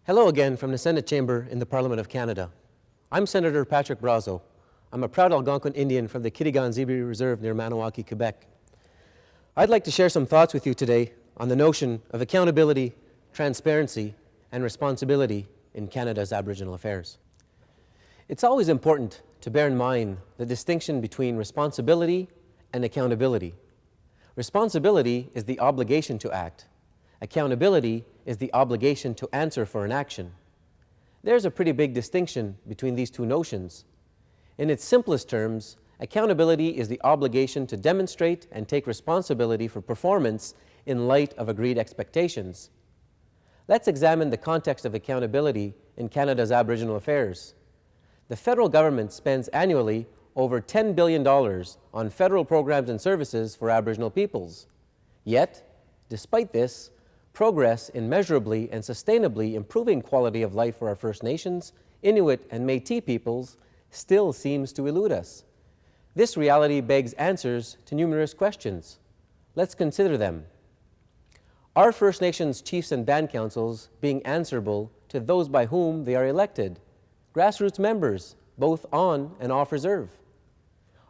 Hello again from the Senate Chamber in the Parliament of Canada. I'm Senator Patrick Brazeau. I'm a proud Algonquin Indian from the Kitigan-Zebri Reserve near Maniwaki, Quebec. I'd like to share some thoughts with you today on the notion of accountability, transparency, and responsibility in Canada's Aboriginal affairs. It's always important to bear in mind the distinction between responsibility and accountability. Responsibility is the obligation to act. Accountability is the obligation to answer for an action. There's a pretty big distinction between these two notions. In its simplest terms, accountability is the obligation to demonstrate and take responsibility for performance in light of agreed expectations. Let's examine the context of accountability in Canada's Aboriginal affairs. The federal government spends annually over $10 billion on federal programs and services for Aboriginal peoples. Yet, despite this, progress in measurably and sustainably improving quality of life for our First Nations, Inuit, and Métis peoples still seems to elude us. This reality begs answers to numerous questions. Let's consider them. Are First Nations chiefs and band councils being answerable to those by whom they are elected? Grassroots members, both on and off reserve.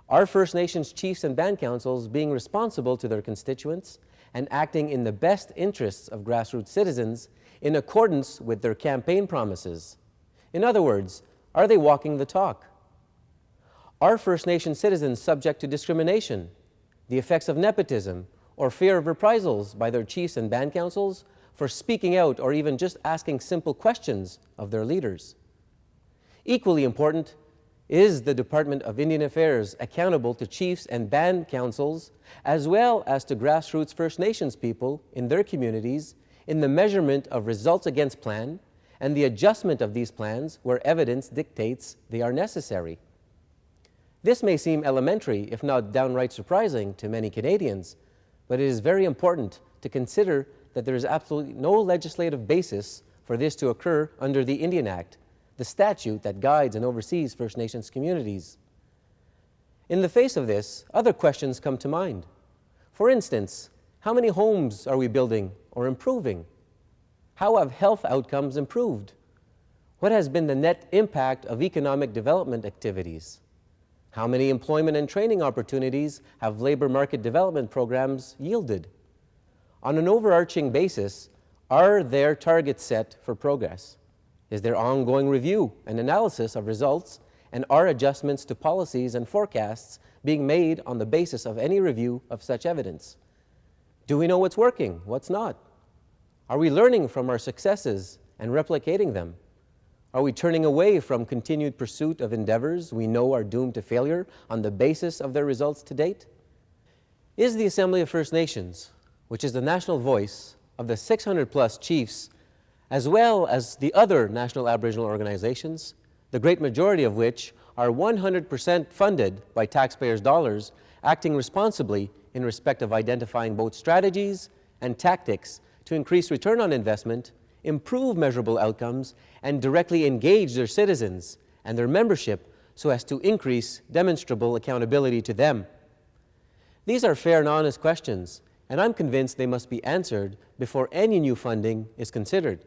Are First Nations chiefs and band councils being responsible to their constituents and acting in the best interests of grassroots citizens in accordance with their campaign promises? In other words, are they walking the talk? Are First Nation citizens subject to discrimination, the effects of nepotism, or fear of reprisals by their chiefs and band councils for speaking out or even just asking simple questions of their leaders? Equally important, is the Department of Indian Affairs accountable to chiefs and band councils as well as to grassroots First Nations people in their communities in the measurement of results against plan and the adjustment of these plans where evidence dictates they are necessary? This may seem elementary, if not downright surprising to many Canadians, but it is very important to consider that there is absolutely no legislative basis for this to occur under the Indian Act, the statute that guides and oversees First Nations communities. In the face of this, other questions come to mind. For instance, how many homes are we building or improving? How have health outcomes improved? What has been the net impact of economic development activities? How many employment and training opportunities have labor market development programs yielded? On an overarching basis, are there targets set for progress? Is there ongoing review and analysis of results, and are adjustments to policies and forecasts being made on the basis of any review of such evidence? Do we know what's working, what's not? Are we learning from our successes and replicating them? Are we turning away from continued pursuit of endeavors we know are doomed to failure on the basis of their results to date? Is the Assembly of First Nations, which is the national voice of the 600-plus chiefs as well as the other national Aboriginal organizations, the great majority of which are 100% funded by taxpayers' dollars, acting responsibly in respect of identifying both strategies and tactics to increase return on investment, improve measurable outcomes, and directly engage their citizens and their membership so as to increase demonstrable accountability to them? These are fair and honest questions, and I'm convinced they must be answered before any new funding is considered.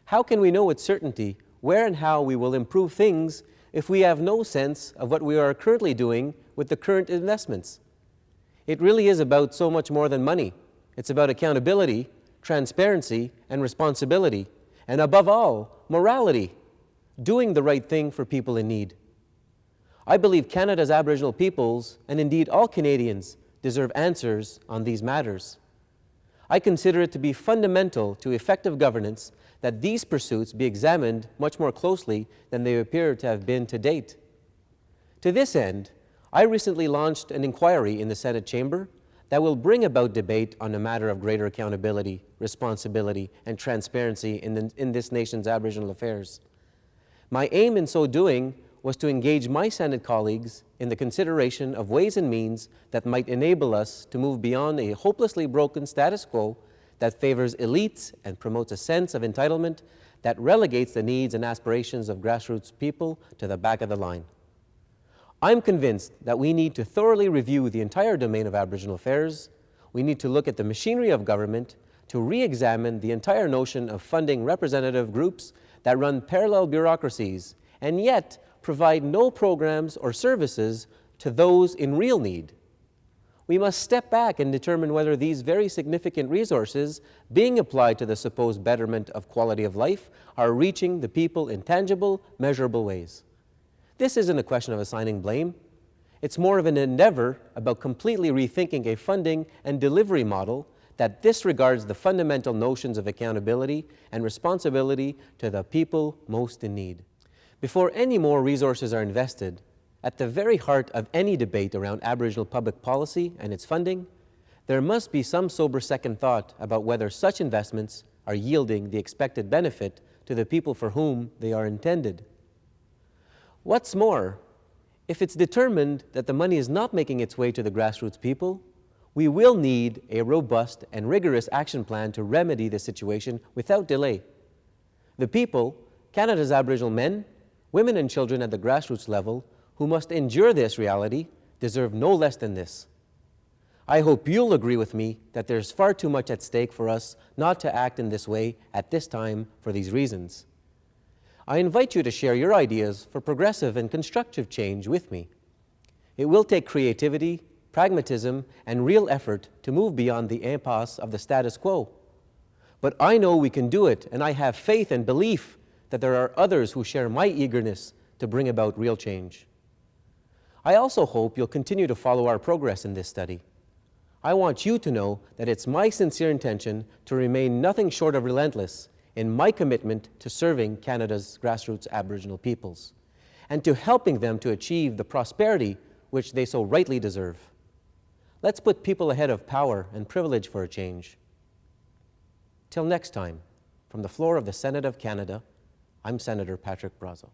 How can we know with certainty where and how we will improve things if we have no sense of what we are currently doing with the current investments? It really is about so much more than money. It's about accountability, transparency, and responsibility, and above all, morality, doing the right thing for people in need. I believe Canada's Aboriginal peoples, and indeed all Canadians, deserve answers on these matters. I consider it to be fundamental to effective governance that these pursuits be examined much more closely than they appear to have been to date. To this end, I recently launched an inquiry in the Senate chamber that will bring about debate on a matter of greater accountability, responsibility, and transparency in this nation's Aboriginal affairs. My aim in so doing was to engage my Senate colleagues in the consideration of ways and means that might enable us to move beyond a hopelessly broken status quo that favors elites and promotes a sense of entitlement that relegates the needs and aspirations of grassroots people to the back of the line. I'm convinced that we need to thoroughly review the entire domain of Aboriginal affairs. We need to look at the machinery of government to re-examine the entire notion of funding representative groups that run parallel bureaucracies and yet provide no programs or services to those in real need. We must step back and determine whether these very significant resources being applied to the supposed betterment of quality of life are reaching the people in tangible, measurable ways. This isn't a question of assigning blame. It's more of an endeavor about completely rethinking a funding and delivery model that disregards the fundamental notions of accountability and responsibility to the people most in need. Before any more resources are invested, at the very heart of any debate around Aboriginal public policy and its funding, there must be some sober second thought about whether such investments are yielding the expected benefit to the people for whom they are intended. What's more, if it's determined that the money is not making its way to the grassroots people, we will need a robust and rigorous action plan to remedy the situation without delay. The people, Canada's Aboriginal men, women and children at the grassroots level, who must endure this reality, deserve no less than this. I hope you'll agree with me that there's far too much at stake for us not to act in this way at this time for these reasons. I invite you to share your ideas for progressive and constructive change with me. It will take creativity, pragmatism, and real effort to move beyond the impasse of the status quo. But I know we can do it, and I have faith and belief that there are others who share my eagerness to bring about real change. I also hope you'll continue to follow our progress in this study. I want you to know that it's my sincere intention to remain nothing short of relentless in my commitment to serving Canada's grassroots Aboriginal peoples and to helping them to achieve the prosperity which they so rightly deserve. Let's put people ahead of power and privilege for a change. Till next time, from the floor of the Senate of Canada, I'm Senator Patrick Brazeau.